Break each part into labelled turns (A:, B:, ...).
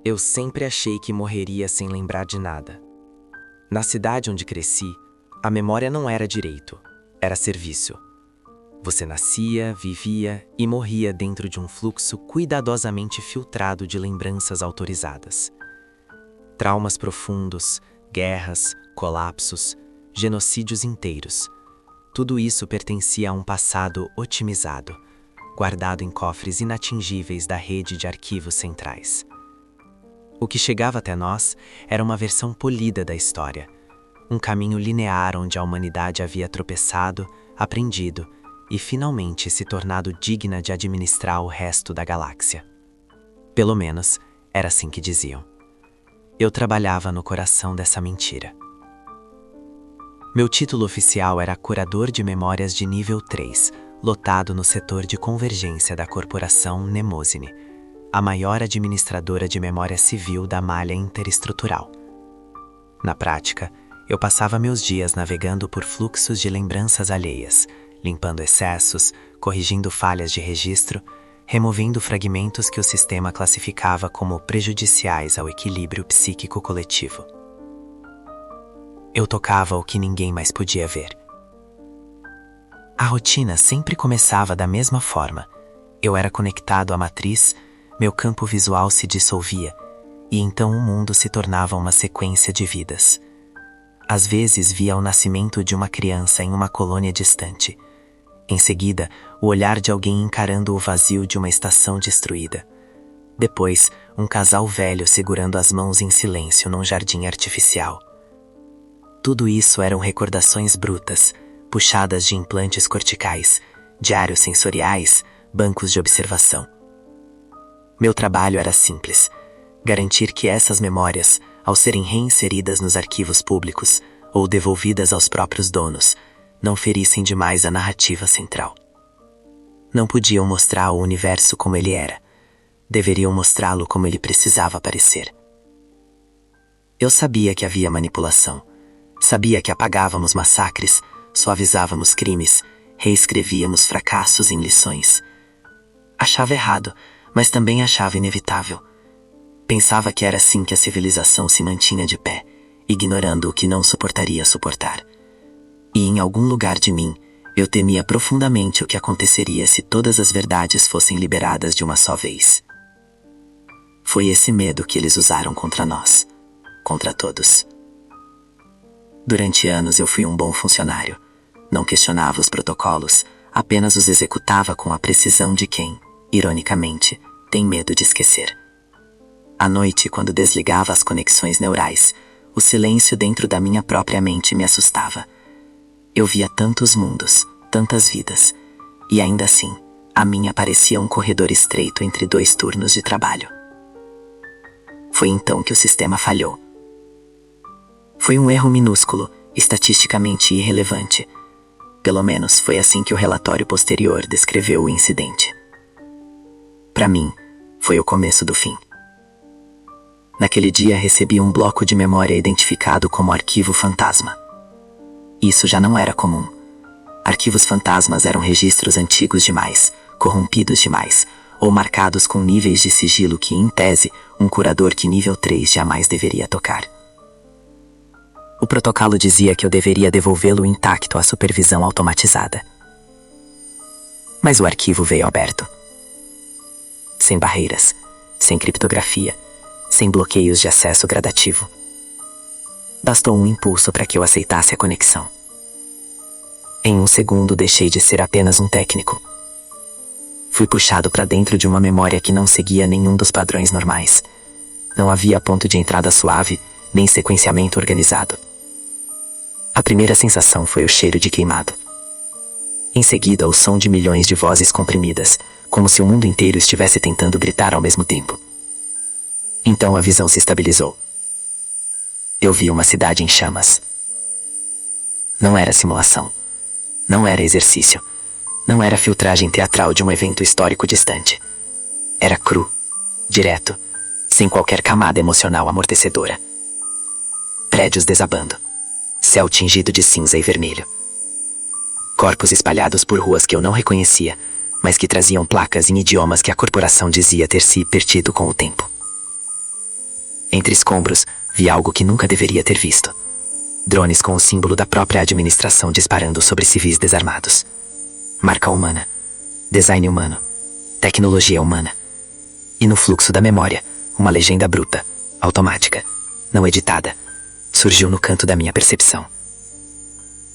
A: Eu sempre achei que morreria sem lembrar de nada. Na cidade onde cresci, a memória não era direito, era serviço. Você nascia, vivia e morria dentro de um fluxo cuidadosamente filtrado de lembranças autorizadas. Traumas profundos, guerras, colapsos, genocídios inteiros. Tudo isso pertencia a um passado otimizado, guardado em cofres inatingíveis da rede de arquivos centrais. O que chegava até nós era uma versão polida da história, um caminho linear onde a humanidade havia tropeçado, aprendido e finalmente se tornado digna de administrar o resto da galáxia. Pelo menos, era assim que diziam. Eu trabalhava no coração dessa mentira. Meu título oficial era Curador de Memórias de Nível 3, lotado no setor de convergência da corporação Mnemosine, a maior administradora de memória civil da malha interestrutural. Na prática, eu passava meus dias navegando por fluxos de lembranças alheias, limpando excessos, corrigindo falhas de registro, removendo fragmentos que o sistema classificava como prejudiciais ao equilíbrio psíquico coletivo. Eu tocava o que ninguém mais podia ver. A rotina sempre começava da mesma forma. Eu era conectado à matriz, meu campo visual se dissolvia, e então o mundo se tornava uma sequência de vidas. Às vezes via o nascimento de uma criança em uma colônia distante. Em seguida, o olhar de alguém encarando o vazio de uma estação destruída. Depois, um casal velho segurando as mãos em silêncio num jardim artificial. Tudo isso eram recordações brutas, puxadas de implantes corticais, diários sensoriais, bancos de observação. Meu trabalho era simples: garantir que essas memórias, ao serem reinseridas nos arquivos públicos ou devolvidas aos próprios donos, não ferissem demais a narrativa central. Não podiam mostrar o universo como ele era. Deveriam mostrá-lo como ele precisava parecer. Eu sabia que havia manipulação. Sabia que apagávamos massacres, suavizávamos crimes, reescrevíamos fracassos em lições. Achava errado, mas também achava inevitável. Pensava que era assim que a civilização se mantinha de pé, ignorando o que não suportaria suportar. E em algum lugar de mim, eu temia profundamente o que aconteceria se todas as verdades fossem liberadas de uma só vez. Foi esse medo que eles usaram contra nós, contra todos. Durante anos eu fui um bom funcionário. Não questionava os protocolos, apenas os executava com a precisão de quem, ironicamente, tem medo de esquecer. À noite, quando desligava as conexões neurais, o silêncio dentro da minha própria mente me assustava. Eu via tantos mundos, tantas vidas, e ainda assim, a minha parecia um corredor estreito entre dois turnos de trabalho. Foi então que o sistema falhou. Foi um erro minúsculo, estatisticamente irrelevante. Pelo menos foi assim que o relatório posterior descreveu o incidente. Para mim, foi o começo do fim. Naquele dia recebi um bloco de memória identificado como arquivo fantasma. Isso já não era comum. Arquivos fantasmas eram registros antigos demais, corrompidos demais, ou marcados com níveis de sigilo que, em tese, um curador de nível 3 jamais deveria tocar. O protocolo dizia que eu deveria devolvê-lo intacto à supervisão automatizada. Mas o arquivo veio aberto. Sem barreiras, sem criptografia, sem bloqueios de acesso gradativo. Bastou um impulso para que eu aceitasse a conexão. Em um segundo deixei de ser apenas um técnico. Fui puxado para dentro de uma memória que não seguia nenhum dos padrões normais. Não havia ponto de entrada suave, nem sequenciamento organizado. A primeira sensação foi o cheiro de queimado. Em seguida, o som de milhões de vozes comprimidas, como se o mundo inteiro estivesse tentando gritar ao mesmo tempo. Então a visão se estabilizou. Eu vi uma cidade em chamas. Não era simulação. Não era exercício. Não era filtragem teatral de um evento histórico distante. Era cru, direto, sem qualquer camada emocional amortecedora. Prédios desabando. Céu tingido de cinza e vermelho. Corpos espalhados por ruas que eu não reconhecia, mas que traziam placas em idiomas que a corporação dizia ter se perdido com o tempo. Entre escombros, vi algo que nunca deveria ter visto. Drones com o símbolo da própria administração disparando sobre civis desarmados. Marca humana. Design humano. Tecnologia humana. E no fluxo da memória, uma legenda bruta, automática, não editada, surgiu no canto da minha percepção.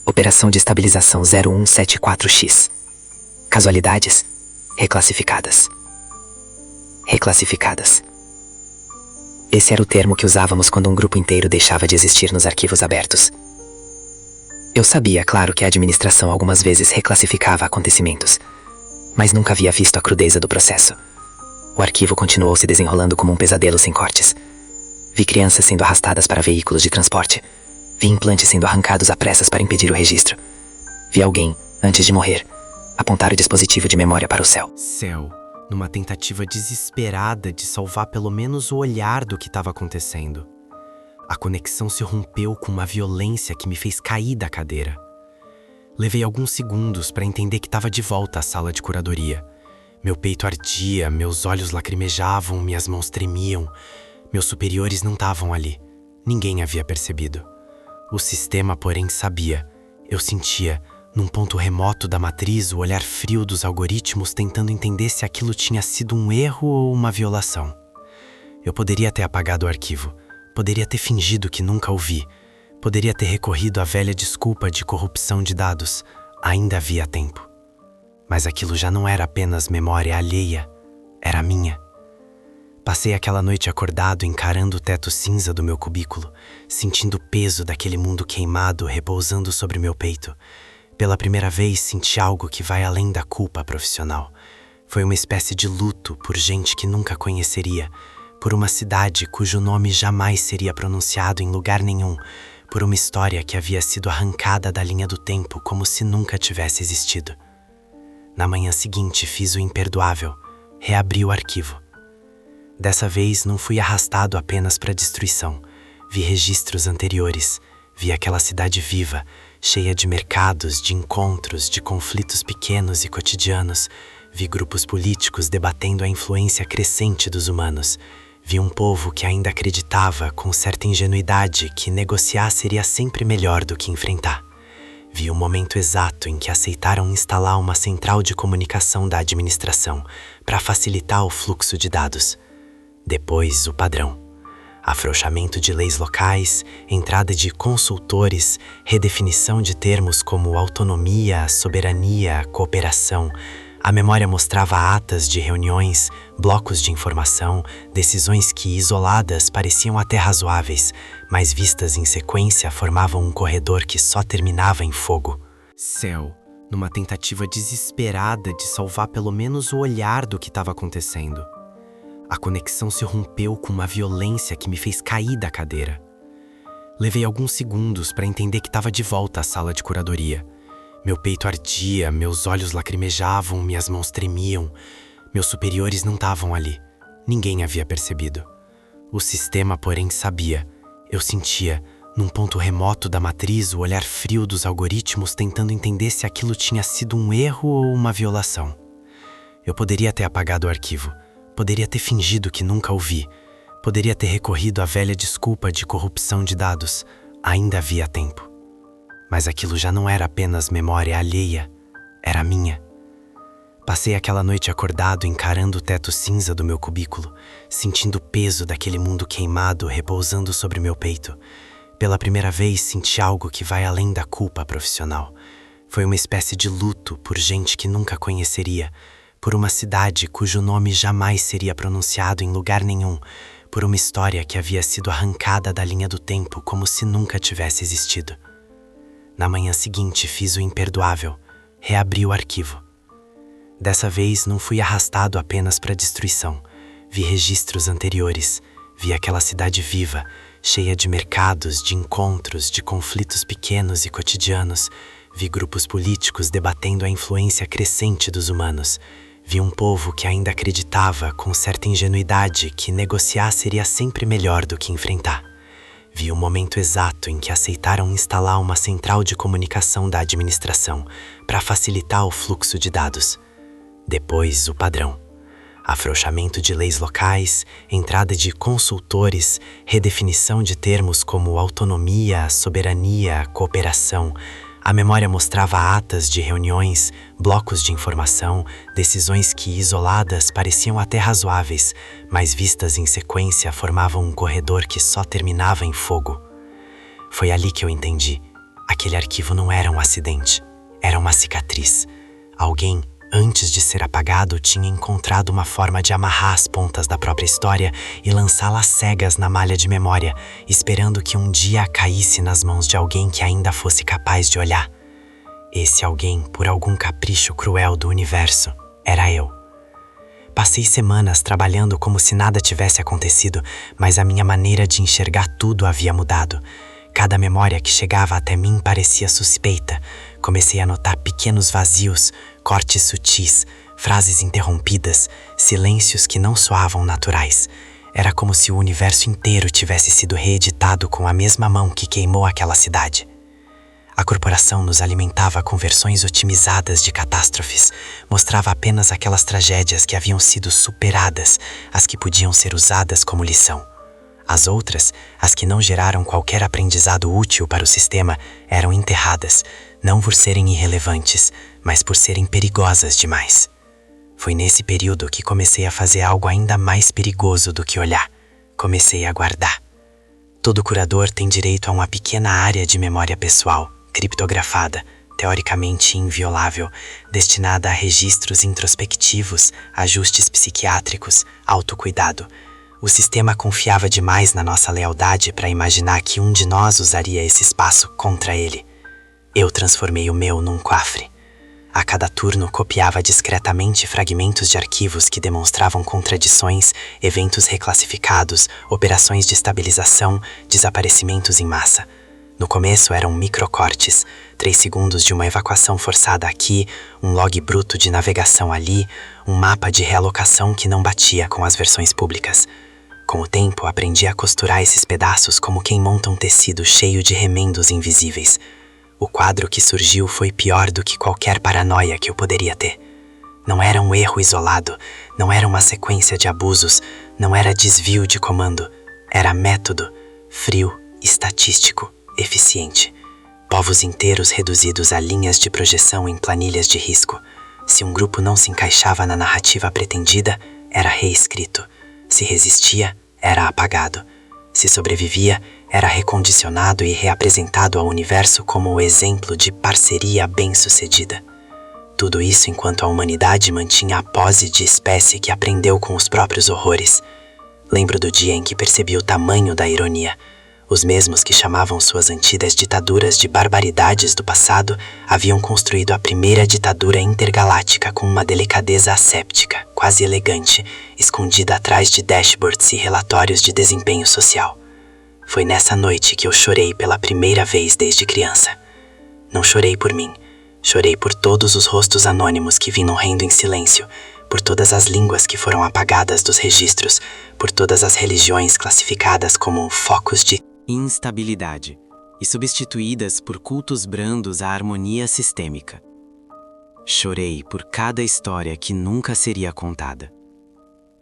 A: Operação de estabilização 0174X. Casualidades? Reclassificadas. Reclassificadas. Esse era o termo que usávamos quando um grupo inteiro deixava de existir nos arquivos abertos. Eu sabia, claro, que a administração algumas vezes reclassificava acontecimentos, mas nunca havia visto a crudeza do processo. O arquivo continuou se desenrolando como um pesadelo sem cortes. Vi crianças sendo arrastadas para veículos de transporte. Vi implantes sendo arrancados a pressas para impedir o registro. Vi alguém, antes de morrer, apontar o dispositivo de memória para o céu.
B: Céu, numa tentativa desesperada de salvar pelo menos o olhar do que estava acontecendo. A conexão se rompeu com uma violência que me fez cair da cadeira. Levei alguns segundos para entender que estava de volta à sala de curadoria. Meu peito ardia, meus olhos lacrimejavam, minhas mãos tremiam. Meus superiores não estavam ali. Ninguém havia percebido. O sistema, porém, sabia. Eu sentia, num ponto remoto da matriz, o olhar frio dos algoritmos tentando entender se aquilo tinha sido um erro ou uma violação. Eu poderia ter apagado o arquivo. Poderia ter fingido que nunca o vi. Poderia ter recorrido à velha desculpa de corrupção de dados. Ainda havia tempo. Mas aquilo já não era apenas memória alheia. Era minha. Passei aquela noite acordado encarando o teto cinza do meu cubículo, sentindo o peso daquele mundo queimado repousando sobre meu peito. Pela primeira vez senti algo que vai além da culpa profissional. Foi uma espécie de luto por gente que nunca conheceria, por uma cidade cujo nome jamais seria pronunciado em lugar nenhum, por uma história que havia sido arrancada da linha do tempo como se nunca tivesse existido. Na manhã seguinte fiz o imperdoável, reabri o arquivo. Dessa vez não fui arrastado apenas para a destruição. Vi registros anteriores, vi aquela cidade viva, cheia de mercados, de encontros, de conflitos pequenos e cotidianos. Vi grupos políticos debatendo a influência crescente dos humanos. Vi um povo que ainda acreditava, com certa ingenuidade, que negociar seria sempre melhor do que enfrentar. Vi o momento exato em que aceitaram instalar uma central de comunicação da administração para facilitar o fluxo de dados. Depois, o padrão. Afrouxamento de leis locais, entrada de consultores, redefinição de termos como autonomia, soberania, cooperação. A memória mostrava atas de reuniões, blocos de informação, decisões que, isoladas, pareciam até razoáveis, mas vistas em sequência formavam um corredor que só terminava em fogo. Céu, numa tentativa desesperada de salvar pelo menos o olhar do que estava acontecendo. A conexão se rompeu com uma violência que me fez cair da cadeira. Levei alguns segundos para entender que estava de volta à sala de curadoria. Meu peito ardia, meus olhos lacrimejavam, minhas mãos tremiam. Meus superiores não estavam ali. Ninguém havia percebido. O sistema, porém, sabia. Eu sentia, num ponto remoto da matriz, o olhar frio dos algoritmos tentando entender se aquilo tinha sido um erro ou uma violação. Eu poderia ter apagado o arquivo. Poderia ter fingido que nunca o vi. Poderia ter recorrido à velha desculpa de corrupção de dados. Ainda havia tempo. Mas aquilo já não era apenas memória alheia. Era minha. Passei aquela noite acordado encarando o teto cinza do meu cubículo, sentindo o peso daquele mundo queimado repousando sobre meu peito. Pela primeira vez senti algo que vai além da culpa profissional. Foi uma espécie de luto por gente que nunca conheceria, por uma cidade cujo nome jamais seria pronunciado em lugar nenhum, por uma história que havia sido arrancada da linha do tempo como se nunca tivesse existido. Na manhã seguinte fiz o imperdoável, reabri o arquivo. Dessa vez não fui arrastado apenas para a destruição. Vi registros anteriores, vi aquela cidade viva, cheia de mercados, de encontros, de conflitos pequenos e cotidianos. Vi grupos políticos debatendo a influência crescente dos humanos. Vi um povo que ainda acreditava, com certa ingenuidade, que negociar seria sempre melhor do que enfrentar. Vi o momento exato em que aceitaram instalar uma central de comunicação da administração para facilitar o fluxo de dados. Depois, o padrão. Afrouxamento de leis locais, entrada de consultores, redefinição de termos como autonomia, soberania, cooperação. A memória mostrava atas de reuniões, blocos de informação, decisões que, isoladas, pareciam até razoáveis, mas vistas em sequência formavam um corredor que só terminava em fogo. Foi ali que eu entendi. Aquele arquivo não era um acidente, era uma cicatriz. Alguém, antes de ser apagado, tinha encontrado uma forma de amarrar as pontas da própria história e lançá-las cegas na malha de memória, esperando que um dia caísse nas mãos de alguém que ainda fosse capaz de olhar. Esse alguém, por algum capricho cruel do universo, era eu. Passei semanas trabalhando como se nada tivesse acontecido, mas a minha maneira de enxergar tudo havia mudado. Cada memória que chegava até mim parecia suspeita. Comecei a notar pequenos vazios, cortes sutis, frases interrompidas, silêncios que não soavam naturais. Era como se o universo inteiro tivesse sido reeditado com a mesma mão que queimou aquela cidade. A corporação nos alimentava com versões otimizadas de catástrofes, mostrava apenas aquelas tragédias que haviam sido superadas, as que podiam ser usadas como lição. As outras, as que não geraram qualquer aprendizado útil para o sistema, eram enterradas, não por serem irrelevantes, mas por serem perigosas demais. Foi nesse período que comecei a fazer algo ainda mais perigoso do que olhar. Comecei a guardar. Todo curador tem direito a uma pequena área de memória pessoal, criptografada, teoricamente inviolável, destinada a registros introspectivos, ajustes psiquiátricos, autocuidado. O sistema confiava demais na nossa lealdade para imaginar que um de nós usaria esse espaço contra ele. Eu transformei o meu num cofre. A cada turno copiava discretamente fragmentos de arquivos que demonstravam contradições, eventos reclassificados, operações de estabilização, desaparecimentos em massa. No começo eram microcortes, 3 segundos de uma evacuação forçada aqui, um log bruto de navegação ali, um mapa de realocação que não batia com as versões públicas. Com o tempo, aprendi a costurar esses pedaços como quem monta um tecido cheio de remendos invisíveis. O quadro que surgiu foi pior do que qualquer paranoia que eu poderia ter. Não era um erro isolado, não era uma sequência de abusos, não era desvio de comando. Era método, frio, estatístico, eficiente. Povos inteiros reduzidos a linhas de projeção em planilhas de risco. Se um grupo não se encaixava na narrativa pretendida, era reescrito. Se resistia, era apagado. Se sobrevivia, era recondicionado e reapresentado ao universo como o exemplo de parceria bem-sucedida. Tudo isso enquanto a humanidade mantinha a pose de espécie que aprendeu com os próprios horrores. Lembro do dia em que percebi o tamanho da ironia. Os mesmos que chamavam suas antigas ditaduras de barbaridades do passado haviam construído a primeira ditadura intergaláctica com uma delicadeza asséptica, quase elegante, escondida atrás de dashboards e relatórios de desempenho social. Foi nessa noite que eu chorei pela primeira vez desde criança. Não chorei por mim, chorei por todos os rostos anônimos que vinham rendo em silêncio, por todas as línguas que foram apagadas dos registros, por todas as religiões classificadas como focos de
A: instabilidade e substituídas por cultos brandos à harmonia sistêmica. Chorei por cada história que nunca seria contada.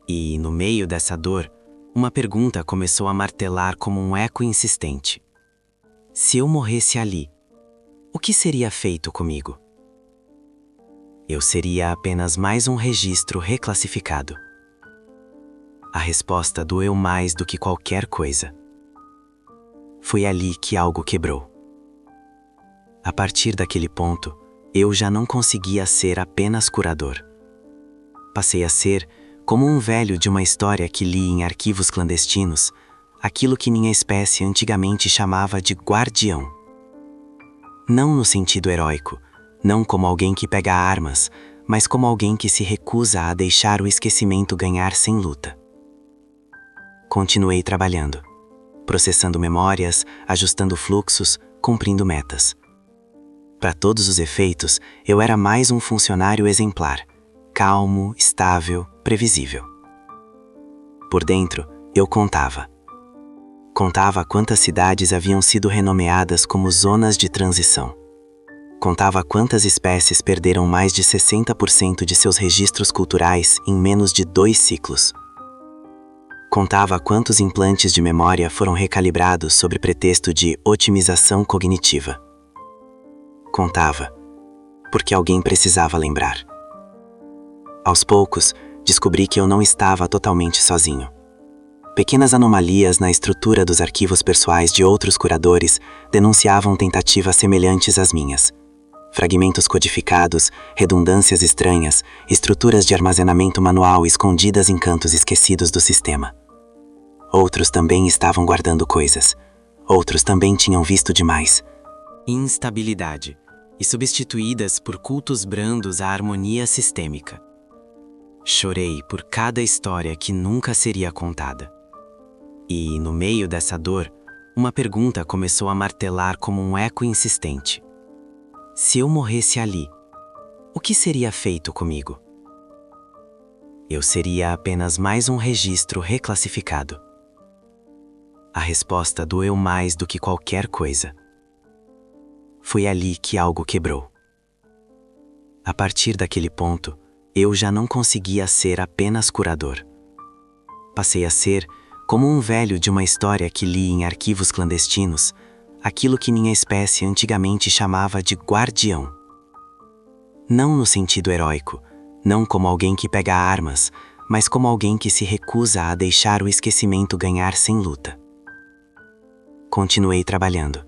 A: E, no meio dessa dor, uma pergunta começou a martelar como um eco insistente. Se eu morresse ali, o que seria feito comigo? Eu seria apenas mais um registro reclassificado. A resposta doeu mais do que qualquer coisa. Foi ali que algo quebrou. A partir daquele ponto, eu já não conseguia ser apenas curador. Passei a ser como um velho de uma história que li em arquivos clandestinos, aquilo que minha espécie antigamente chamava de guardião. Não no sentido heróico, não como alguém que pega armas, mas como alguém que se recusa a deixar o esquecimento ganhar sem luta. Continuei trabalhando, processando memórias, ajustando fluxos, cumprindo metas. Para todos os efeitos, eu era mais um funcionário exemplar, calmo, estável, previsível. Por dentro, eu contava. Contava quantas cidades haviam sido renomeadas como zonas de transição.
B: Contava quantas espécies perderam mais de 60% de seus registros culturais em menos de 2 ciclos. Contava quantos implantes de memória foram recalibrados sob pretexto de otimização cognitiva. Contava, porque alguém precisava lembrar. Aos poucos, descobri que eu não estava totalmente sozinho. Pequenas anomalias na estrutura dos arquivos pessoais de outros curadores denunciavam tentativas semelhantes às minhas. Fragmentos codificados, redundâncias estranhas, estruturas de armazenamento manual escondidas em cantos esquecidos do sistema. Outros também estavam guardando coisas. Outros também tinham visto demais. Instabilidade, e substituídas por cultos brandos à harmonia sistêmica. Chorei por cada história que nunca seria contada. E, no meio dessa dor, uma pergunta começou a martelar como um eco insistente. Se eu morresse ali, o que seria feito comigo? Eu seria apenas mais um registro reclassificado. A resposta doeu mais do que qualquer coisa. Foi ali que algo quebrou. A partir daquele ponto, eu já não conseguia ser apenas curador. Passei a ser, como um velho de uma história que li em arquivos clandestinos, aquilo que minha espécie antigamente chamava de guardião. Não no sentido heróico, não como alguém que pega armas, mas como alguém que se recusa a deixar o esquecimento ganhar sem luta. Continuei trabalhando,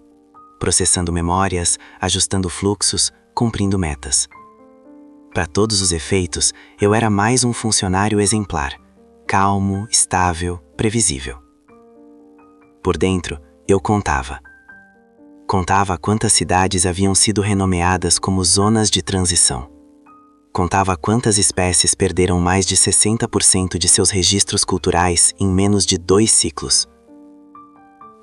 B: processando memórias, ajustando fluxos, cumprindo metas. Para todos os efeitos, eu era mais um funcionário exemplar, calmo, estável, previsível. Por dentro, eu contava. Contava quantas cidades haviam sido renomeadas como zonas de transição. Contava quantas espécies perderam mais de 60% de seus registros culturais em menos de 2 ciclos.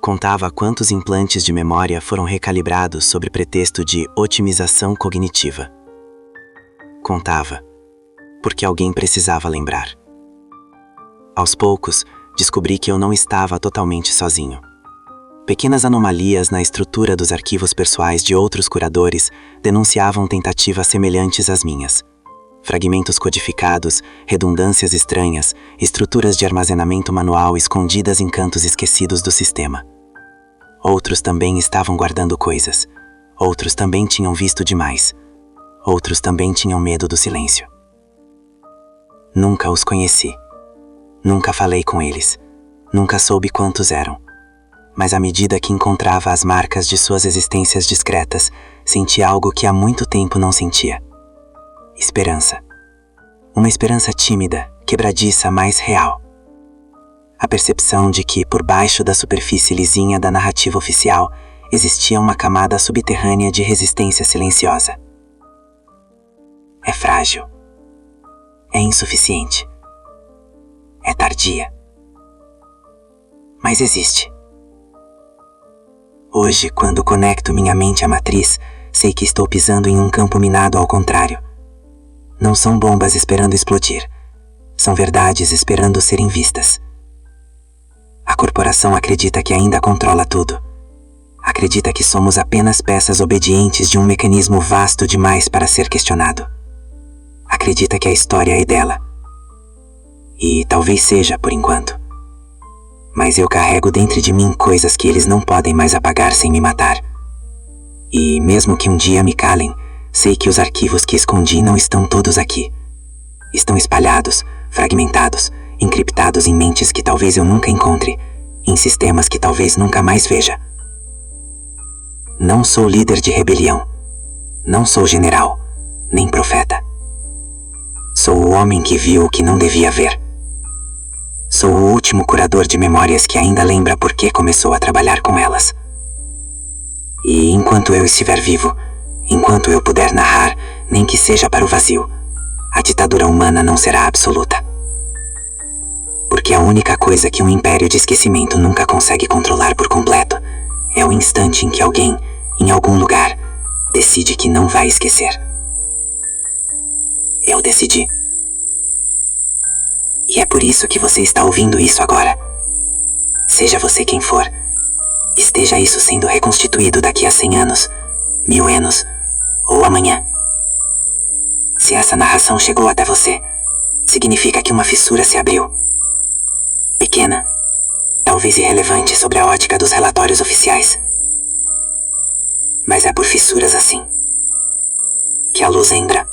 B: Contava quantos implantes de memória foram recalibrados sob pretexto de otimização cognitiva. Contava, porque alguém precisava lembrar. Aos poucos, descobri que eu não estava totalmente sozinho. Pequenas anomalias na estrutura dos arquivos pessoais de outros curadores denunciavam tentativas semelhantes às minhas. Fragmentos codificados, redundâncias estranhas, estruturas de armazenamento manual escondidas em cantos esquecidos do sistema. Outros também estavam guardando coisas. Outros também tinham visto demais. Outros também tinham medo do silêncio. Nunca os conheci. Nunca falei com eles. Nunca soube quantos eram. Mas à medida que encontrava as marcas de suas existências discretas, senti algo que há muito tempo não sentia. Esperança. Uma esperança tímida, quebradiça, mas real. A percepção de que, por baixo da superfície lisinha da narrativa oficial, existia uma camada subterrânea de resistência silenciosa. É frágil. É insuficiente. É tardia. Mas existe. Hoje, quando conecto minha mente à matriz, sei que estou pisando em um campo minado ao contrário. Não são bombas esperando explodir. São verdades esperando serem vistas. A corporação acredita que ainda controla tudo. Acredita que somos apenas peças obedientes de um mecanismo vasto demais para ser questionado. Acredita que a história é dela. E talvez seja, por enquanto. Mas eu carrego dentro de mim coisas que eles não podem mais apagar sem me matar. E mesmo que um dia me calem, sei que os arquivos que escondi não estão todos aqui. Estão espalhados, fragmentados, encriptados em mentes que talvez eu nunca encontre, em sistemas que talvez nunca mais veja. Não sou líder de rebelião. Não sou general, nem profeta. Sou o homem que viu o que não devia ver. Sou o último curador de memórias que ainda lembra por que começou a trabalhar com elas. E enquanto eu estiver vivo, enquanto eu puder narrar, nem que seja para o vazio, a ditadura humana não será absoluta. Porque a única coisa que um império de esquecimento nunca consegue controlar por completo é o instante em que alguém, em algum lugar, decide que não vai esquecer. Eu decidi. E é por isso que você está ouvindo isso agora. Seja você quem for, esteja isso sendo reconstituído daqui a 100 anos, 1000 anos,
C: ou amanhã. Se essa narração chegou até você, significa que uma fissura se abriu. Pequena, talvez irrelevante sobre a ótica dos relatórios oficiais. Mas é por fissuras assim que a luz entra.